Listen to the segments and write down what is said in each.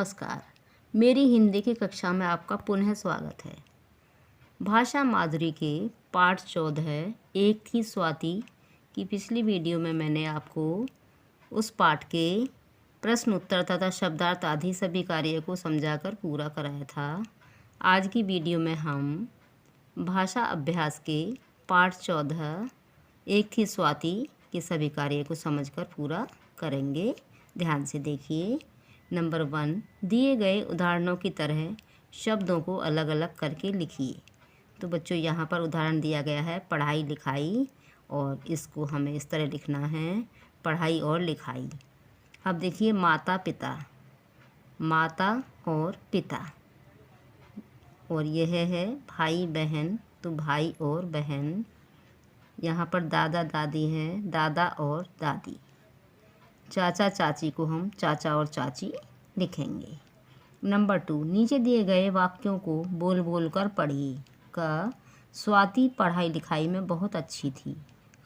नमस्कार। मेरी हिंदी की कक्षा में आपका पुनः स्वागत है। भाषा माधुरी के पाठ 14 एक थी स्वाति की पिछली वीडियो में मैंने आपको उस पाठ के प्रश्न उत्तर तथा शब्दार्थ आदि सभी कार्य को समझाकर पूरा कराया था। आज की वीडियो में हम भाषा अभ्यास के पाठ 14 एक थी स्वाति के सभी कार्य को समझकर पूरा करेंगे। ध्यान से देखिए। नंबर 1, दिए गए उदाहरणों की तरह शब्दों को अलग अलग करके लिखिए। तो बच्चों यहाँ पर उदाहरण दिया गया है पढ़ाई लिखाई, और इसको हमें इस तरह लिखना है पढ़ाई और लिखाई। अब देखिए माता पिता, माता और पिता, और यह है भाई बहन, तो भाई और बहन। यहाँ पर दादा दादी हैं, दादा और दादी। चाचा चाची को हम चाचा और चाची लिखेंगे। नंबर 2, नीचे दिए गए वाक्यों को बोल बोल कर पढ़िए। क, स्वाति पढ़ाई लिखाई में बहुत अच्छी थी।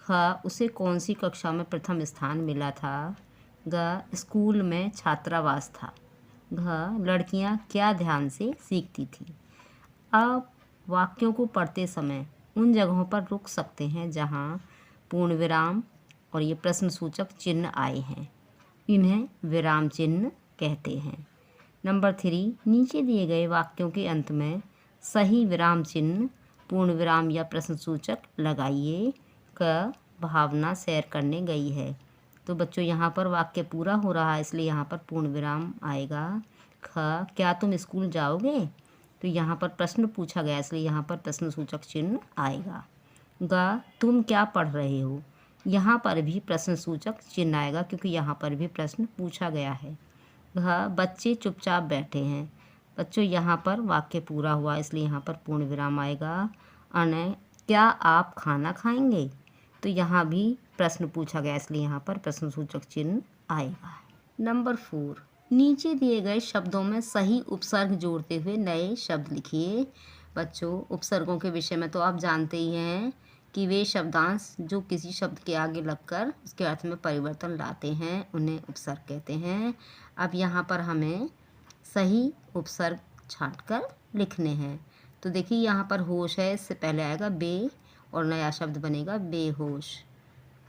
ख, उसे कौन सी कक्षा में प्रथम स्थान मिला था। ग, स्कूल में छात्रावास था। घ, लड़कियां क्या ध्यान से सीखती थी। अब वाक्यों को पढ़ते समय उन जगहों पर रुक सकते हैं जहां पूर्ण विराम और ये प्रश्न सूचक चिन्ह आए हैं, इन्हें विराम चिन्ह कहते हैं। नंबर 3, नीचे दिए गए वाक्यों के अंत में सही विराम चिन्ह, पूर्ण विराम या प्रश्न सूचक लगाइए। क, भावना सैर करने गई है। तो बच्चों यहाँ पर वाक्य पूरा हो रहा है, इसलिए यहाँ पर पूर्ण विराम आएगा। ख, क्या तुम स्कूल जाओगे। तो यहाँ पर प्रश्न पूछा गया, इसलिए यहाँ पर प्रश्न सूचक चिन्ह आएगा। ग, तुम क्या पढ़ रहे हो। यहाँ पर भी प्रश्न सूचक चिन्ह आएगा क्योंकि यहाँ पर भी प्रश्न पूछा गया है। घ, बच्चे चुपचाप बैठे हैं। बच्चों यहाँ पर वाक्य पूरा हुआ, इसलिए यहाँ पर पूर्ण विराम आएगा। अन, क्या आप खाना खाएंगे। तो यहाँ भी प्रश्न पूछा गया, इसलिए यहाँ पर प्रश्न सूचक चिन्ह आएगा। नंबर 4, नीचे दिए गए शब्दों में सही उपसर्ग जोड़ते हुए नए शब्द लिखिए। बच्चों उपसर्गों के विषय में तो आप जानते ही हैं कि वे शब्दांश जो किसी शब्द के आगे लगकर उसके अर्थ में परिवर्तन लाते हैं उन्हें उपसर्ग कहते हैं। अब यहाँ पर हमें सही उपसर्ग छांटकर लिखने हैं। तो देखिए यहाँ पर होश है, इससे पहले आएगा बे और नया शब्द बनेगा बेहोश।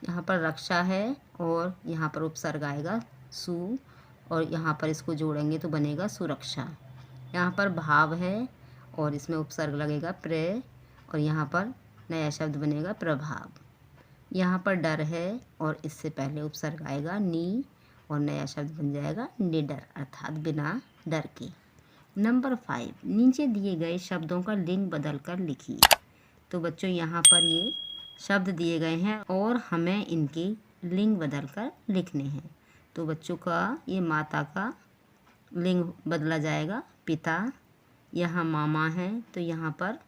यहाँ पर रक्षा है और यहाँ पर उपसर्ग आएगा सु, और यहाँ पर इसको जोड़ेंगे तो बनेगा सुरक्षा। यहाँ पर भाव है और इसमें उपसर्ग लगेगा प्रे, और यहाँ पर नया शब्द बनेगा प्रभाव। यहाँ पर डर है और इससे पहले उपसर्ग आएगा नी, और नया शब्द बन जाएगा निडर, अर्थात बिना डर के। नंबर 5, नीचे दिए गए शब्दों का लिंग बदल कर लिखिए। तो बच्चों यहाँ पर ये शब्द दिए गए हैं और हमें इनके लिंग बदल कर लिखने हैं। तो बच्चों का ये माता का लिंग बदला जाएगा पिता। यहाँ मामा है तो यहाँ पर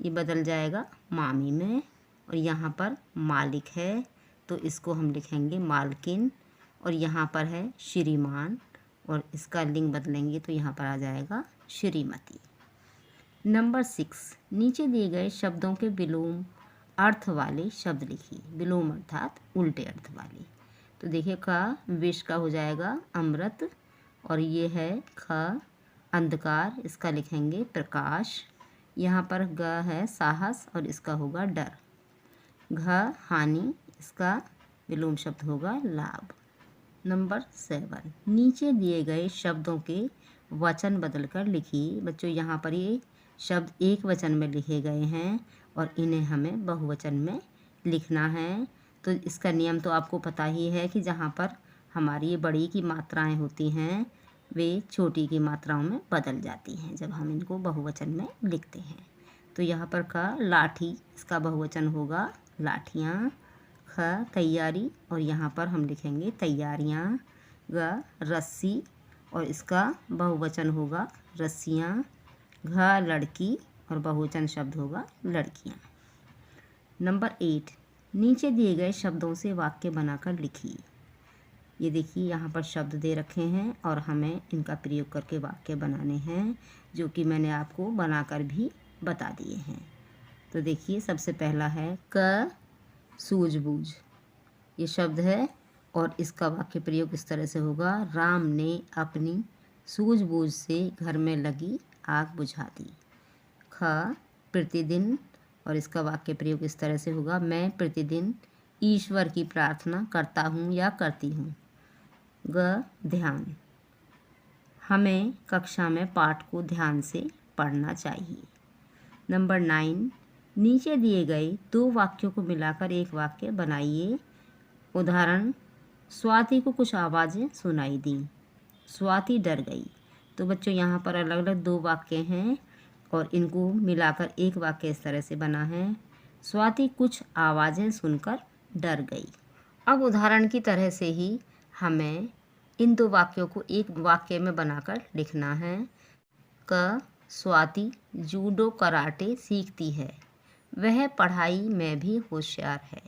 ये बदल जाएगा मामी में, और यहाँ पर मालिक है तो इसको हम लिखेंगे मालकिन, और यहाँ पर है श्रीमान और इसका लिंग बदलेंगे तो यहाँ पर आ जाएगा श्रीमती। नंबर 6, नीचे दिए गए शब्दों के विलोम अर्थ वाले शब्द लिखिए। विलोम अर्थात उल्टे अर्थ वाले। तो देखिए क, विष का हो जाएगा अमृत, और ये है ख, अंधकार, इसका लिखेंगे प्रकाश। यहाँ पर ग है साहस और इसका होगा डर। घ, हानि, इसका विलोम शब्द होगा लाभ। नंबर 7, नीचे दिए गए शब्दों के वचन बदलकर लिखिए। बच्चों यहाँ पर ये शब्द एक वचन में लिखे गए हैं और इन्हें हमें बहुवचन में लिखना है। तो इसका नियम तो आपको पता ही है कि जहाँ पर हमारी बड़ी की मात्राएं होती हैं वे छोटी की मात्राओं में बदल जाती हैं जब हम इनको बहुवचन में लिखते हैं। तो यहाँ पर का लाठी, इसका बहुवचन होगा लाठियाँ। ख, तैयारी, और यहाँ पर हम लिखेंगे तैयारियाँ। ग, रस्सी, और इसका बहुवचन होगा रस्सियाँ। घ, लड़की, और बहुवचन शब्द होगा लड़कियाँ। नंबर 8, नीचे दिए गए शब्दों से वाक्य बनाकर लिखिए। ये देखिए यहाँ पर शब्द दे रखे हैं और हमें इनका प्रयोग करके वाक्य बनाने हैं, जो कि मैंने आपको बनाकर भी बता दिए हैं। तो देखिए सबसे पहला है क, सूझबूझ, ये शब्द है और इसका वाक्य प्रयोग इस तरह से होगा। राम ने अपनी सूझबूझ से घर में लगी आग बुझा दी। ख प्रतिदिन, और इसका वाक्य प्रयोग इस तरह से होगा, मैं प्रतिदिन ईश्वर की प्रार्थना करता हूँ या करती हूँ। ग ध्यान, हमें कक्षा में पाठ को ध्यान से पढ़ना चाहिए। नंबर 9, नीचे दिए गए 2 वाक्यों को मिलाकर एक वाक्य बनाइए। उदाहरण, स्वाति को कुछ आवाज़ें सुनाई दी, स्वाति डर गई। तो बच्चों यहाँ पर अलग अलग 2 वाक्य हैं और इनको मिलाकर एक वाक्य इस तरह से बना है, स्वाति कुछ आवाज़ें सुनकर डर गई। अब उदाहरण की तरह से ही हमें इन 2 वाक्यों को एक वाक्य में बनाकर लिखना है। क स्वाति जूडो कराटे सीखती है, वह पढ़ाई में भी होशियार है।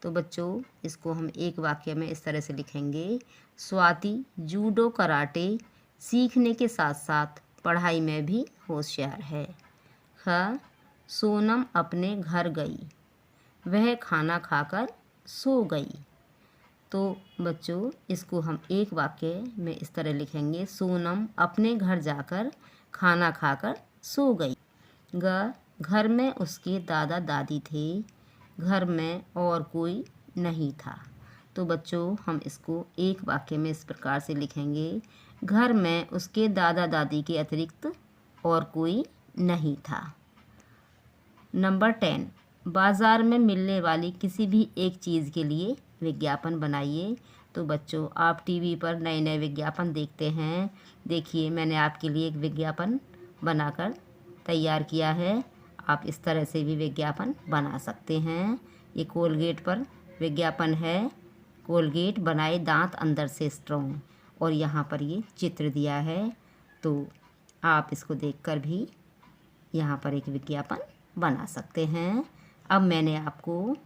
तो बच्चों इसको हम एक वाक्य में इस तरह से लिखेंगे, स्वाति जूडो कराटे सीखने के साथ साथ पढ़ाई में भी होशियार है। ख सोनम अपने घर गई, वह खाना खाकर सो गई। तो बच्चों इसको हम एक वाक्य में इस तरह लिखेंगे, सोनम अपने घर जाकर खाना खाकर सो गई। ग घर में उसके दादा दादी थे, घर में और कोई नहीं था। तो बच्चों हम इसको एक वाक्य में इस प्रकार से लिखेंगे, घर में उसके दादा दादी के अतिरिक्त और कोई नहीं था। नंबर 10, बाज़ार में मिलने वाली किसी भी एक चीज़ के लिए विज्ञापन बनाइए। तो बच्चों आप टीवी पर नए नए विज्ञापन देखते हैं, देखिए मैंने आपके लिए एक विज्ञापन बनाकर तैयार किया है। आप इस तरह से भी विज्ञापन बना सकते हैं। ये कोलगेट पर विज्ञापन है, कोलगेट बनाए दांत अंदर से स्ट्रॉन्ग, और यहाँ पर ये चित्र दिया है। तो आप इसको देखकर भी यहाँ पर एक विज्ञापन बना सकते हैं। अब मैंने आपको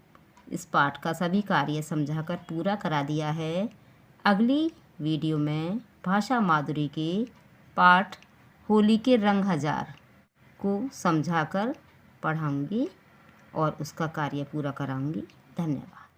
इस पाठ का सभी कार्य समझाकर पूरा करा दिया है। अगली वीडियो में भाषा माधुरी के पाठ होली के रंग हजार को समझाकर पढ़ाऊँगी और उसका कार्य पूरा कराऊँगी। धन्यवाद।